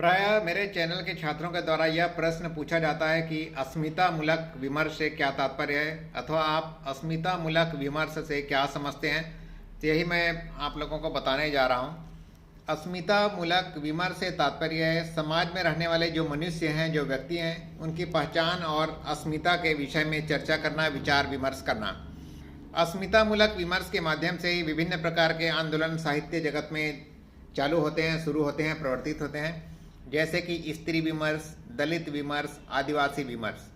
प्रायः मेरे चैनल के छात्रों के द्वारा यह प्रश्न पूछा जाता है कि अस्मितामूलक विमर्श से क्या तात्पर्य है अथवा आप अस्मितामूलक विमर्श से क्या समझते हैं। तो यही मैं आप लोगों को बताने जा रहा हूँ। अस्मितामूलक विमर्श से तात्पर्य है समाज में रहने वाले जो मनुष्य हैं, जो व्यक्ति हैं, उनकी पहचान और अस्मिता के विषय में चर्चा करना, विचार विमर्श करना। अस्मितामूलक विमर्श के माध्यम से ही विभिन्न प्रकार के आंदोलन साहित्य जगत में चालू होते हैं, शुरू होते हैं, प्रवर्तित होते हैं, जैसे कि स्त्री विमर्श, दलित विमर्श, आदिवासी विमर्श।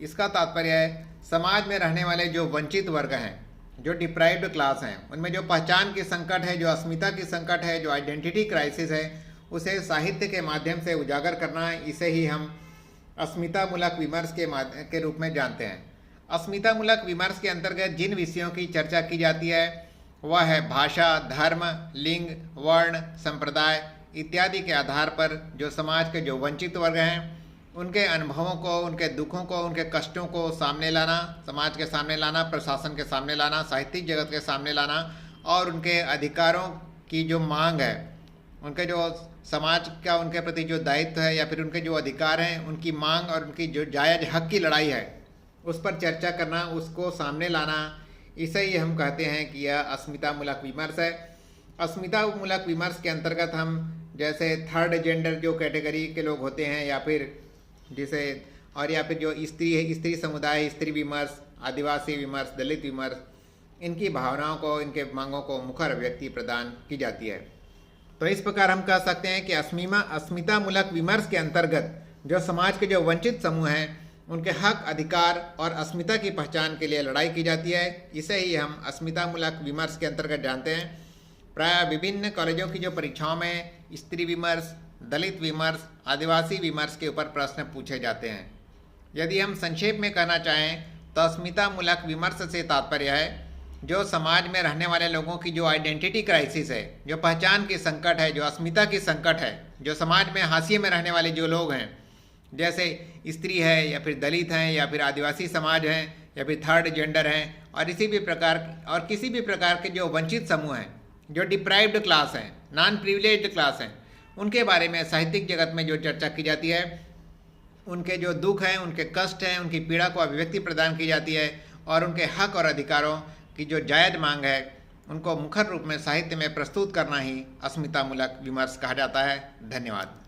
इसका तात्पर्य है समाज में रहने वाले जो वंचित वर्ग हैं, जो डिप्राइव्ड क्लास हैं, उनमें जो पहचान की संकट है, जो अस्मिता की संकट है, जो आइडेंटिटी क्राइसिस है, उसे साहित्य के माध्यम से उजागर करना है। इसे ही हम अस्मितामूलक विमर्श के रूप में जानते हैं। अस्मितामूलक विमर्श के अंतर्गत जिन विषयों की चर्चा की जाती है वह है भाषा, धर्म, लिंग, वर्ण, संप्रदाय इत्यादि के आधार पर जो समाज के जो वंचित वर्ग हैं उनके अनुभवों को, उनके दुखों को, उनके कष्टों को सामने लाना, समाज के सामने लाना, प्रशासन के सामने लाना, साहित्यिक जगत के सामने लाना और उनके अधिकारों की जो मांग है, उनके जो समाज का उनके प्रति जो दायित्व है या फिर उनके जो अधिकार हैं, उनकी मांग और उनकी जो जायज़ हक की लड़ाई है उस पर चर्चा करना, उसको सामने लाना, इसे ही हम कहते हैं कि यह अस्मितामूलक विमर्श है। अस्मितामूलक विमर्श के अंतर्गत हम जैसे थर्ड जेंडर जो कैटेगरी के लोग होते हैं या फिर जो स्त्री है, स्त्री समुदाय, स्त्री विमर्श, आदिवासी विमर्श, दलित विमर्श, इनकी भावनाओं को, इनके मांगों को मुखर अभिव्यक्ति प्रदान की जाती है। तो इस प्रकार हम कह सकते हैं कि अस्मितामूलक विमर्श के अंतर्गत जो समाज के जो वंचित समूह हैं उनके हक, अधिकार और अस्मिता की पहचान के लिए लड़ाई की जाती है। इसे ही हम अस्मितामूलक विमर्श के अंतर्गत जानते हैं। प्रायः विभिन्न कॉलेजों की जो परीक्षाओं में स्त्री विमर्श, दलित विमर्श, आदिवासी विमर्श के ऊपर प्रश्न पूछे जाते हैं। यदि हम संक्षेप में कहना चाहें तो अस्मितामूलक विमर्श से तात्पर्य है जो समाज में रहने वाले लोगों की जो आइडेंटिटी क्राइसिस है, जो पहचान की संकट है, जो अस्मिता की संकट है, जो समाज में हाशिए में रहने वाले जो लोग हैं, जैसे स्त्री है या फिर दलित हैं या फिर आदिवासी समाज हैं या फिर थर्ड जेंडर हैं और किसी भी प्रकार के जो वंचित समूह हैं, जो डिप्राइव्ड क्लास हैं, नॉन प्रिविलेज्ड क्लास हैं, उनके बारे में साहित्यिक जगत में जो चर्चा की जाती है, उनके जो दुख हैं, उनके कष्ट हैं, उनकी पीड़ा को अभिव्यक्ति प्रदान की जाती है और उनके हक और अधिकारों की जो जायज़ मांग है उनको मुखर रूप में साहित्य में प्रस्तुत करना ही अस्मितामूलक विमर्श कहा जाता है। धन्यवाद।